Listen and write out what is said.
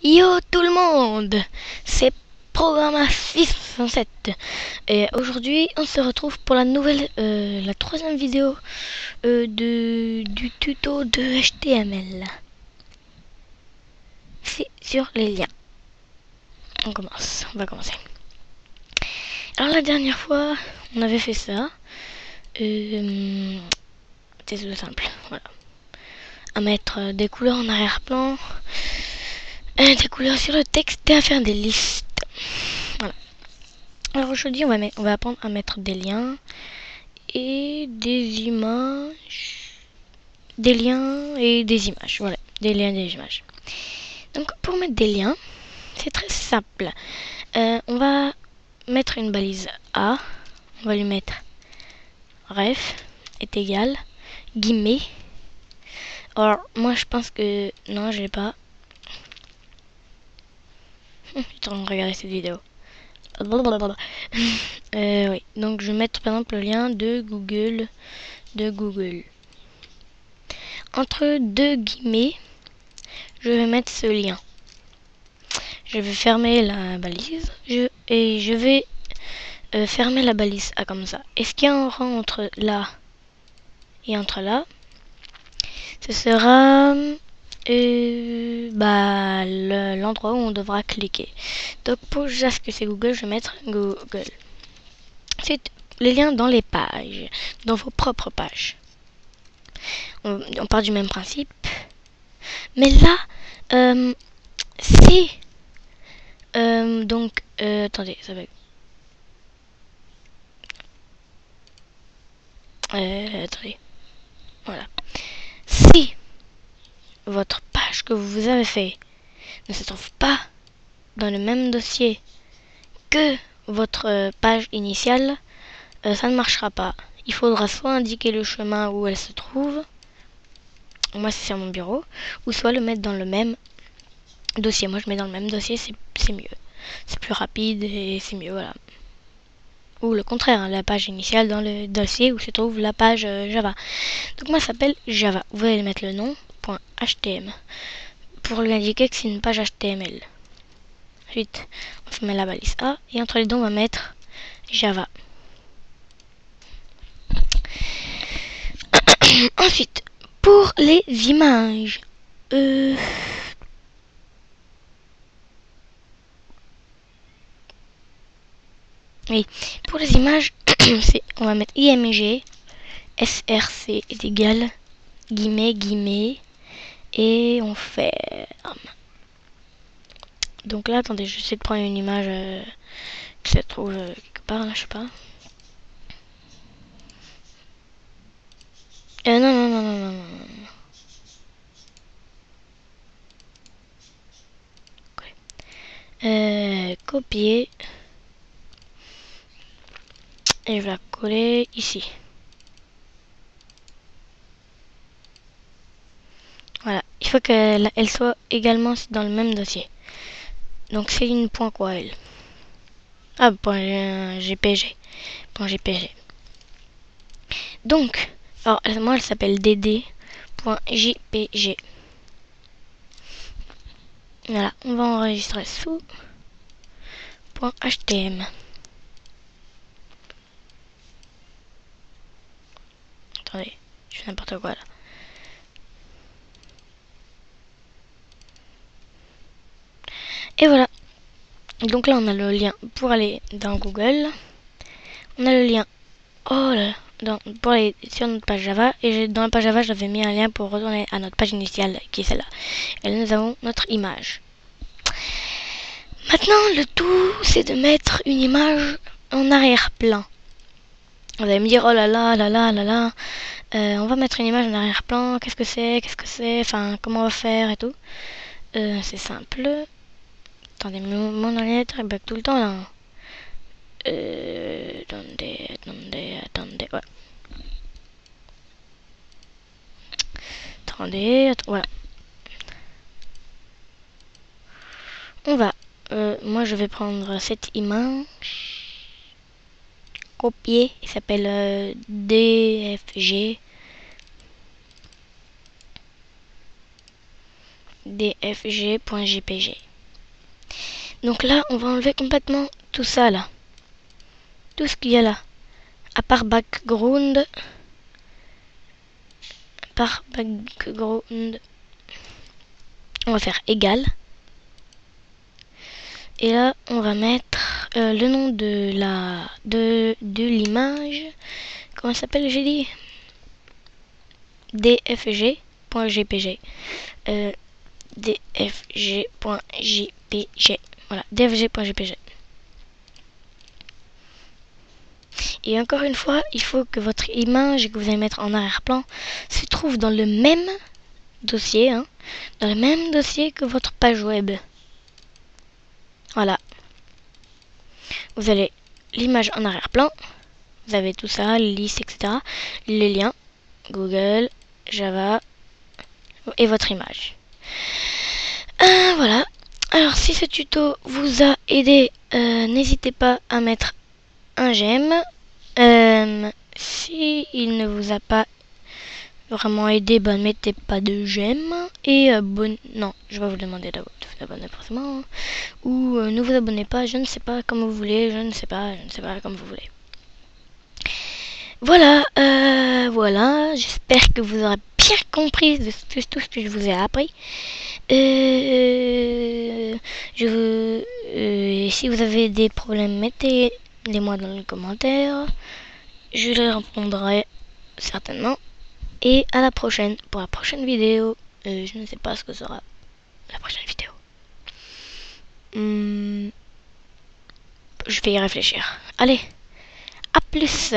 Yo tout le monde, c'est Programma 607 et aujourd'hui on se retrouve pour la troisième vidéo du tuto de HTML. C'est sur les liens. On va commencer. Alors la dernière fois on avait fait ça, c'était tout simple, voilà. À mettre des couleurs en arrière-plan, des couleurs sur le texte et à faire des listes. Voilà. Alors aujourd'hui on va apprendre à mettre des liens et des images, des liens et des images, voilà, des liens et des images. Donc pour mettre des liens, c'est très simple. On va mettre une balise A, on va lui mettre ref est égal guillemets. Alors moi je pense que non, je l'ai pas. Je suis en train de regarder cette vidéo. Oui, donc je vais mettre par exemple le lien de Google. Entre deux guillemets, je vais mettre ce lien. Je vais fermer la balise et je vais fermer la balise A comme ça. Et ce qu'il y a un rang entre là et entre là, ce sera l'endroit où on devra cliquer. Donc pour ce que c'est Google, je vais mettre Google. C'est les liens dans les pages, dans vos propres pages. On part du même principe. Mais là, si attendez, ça va. Attendez. Voilà. Si votre page que vous avez fait ne se trouve pas dans le même dossier que votre page initiale, ça ne marchera pas. Il faudra soit indiquer le chemin où elle se trouve, moi c'est sur mon bureau, ou soit le mettre dans le même dossier. Moi je mets dans le même dossier, c'est mieux. C'est plus rapide et c'est mieux, voilà. Ou le contraire, hein, la page initiale dans le dossier où se trouve la page Java. Donc moi ça s'appelle Java. Vous allez mettre le nom .html pour lui indiquer que c'est une page HTML. Ensuite, on met la balise A et entre les deux on va mettre Java. Ensuite, pour les images, oui, pour les images, on va mettre img src est égal guillemets et on ferme. Donc là, attendez, j'essaie de prendre une image qui se trouve quelque part là, je sais pas. Non. Copier et je vais la coller ici. Voilà, il faut qu'elle soit également dans le même dossier. Donc c'est une .quoi elle. Ah, .gpg. Donc, alors moi elle s'appelle dd.jpg. Voilà, on va enregistrer sous .htm. Attendez, je fais n'importe quoi là. Et voilà. Donc là on a le lien pour aller dans Google. On a le lien pour aller sur notre page Java. Et dans la page Java j'avais mis un lien pour retourner à notre page initiale qui est celle-là. Et là nous avons notre image. Maintenant le tout c'est de mettre une image en arrière-plan. Vous allez me dire oh là là. On va mettre une image en arrière-plan. Qu'est-ce que c'est, enfin comment on va faire et tout. C'est simple. Attendez, mon ordinateur il bug tout le temps là. Attendez, ouais. Voilà. On va, moi je vais prendre cette image, copier, il s'appelle dfg.jpg. Donc là, on va enlever complètement tout ça là. Tout ce qu'il y a là. À part background. On va faire égal. Et là, on va mettre le nom de l'image. Comment ça s'appelle, j'ai dit? dfg.jpg. dfg.jpg. Voilà, dfg.jpg. Et encore une fois, il faut que votre image que vous allez mettre en arrière-plan se trouve dans le même dossier, hein, dans le même dossier que votre page web. Voilà. Vous allez l'image en arrière-plan. Vous avez tout ça, les listes, etc. Les liens, Google, Java et votre image. Voilà. Alors, si ce tuto vous a aidé, n'hésitez pas à mettre un j'aime. Si il ne vous a pas vraiment aidé, bah mettez pas de j'aime. Et non, je vais vous demander de vous abonner forcément. Hein. Ou ne vous abonnez pas, je ne sais pas comme vous voulez, je ne sais pas comme vous voulez. Voilà, voilà, j'espère que vous aurez bien compris de tout ce que je vous ai appris. Si vous avez des problèmes, mettez-les-moi dans les commentaires. Je les répondrai certainement. Et à la prochaine pour la prochaine vidéo. Je ne sais pas ce que sera la prochaine vidéo. Je vais y réfléchir. Allez, à plus.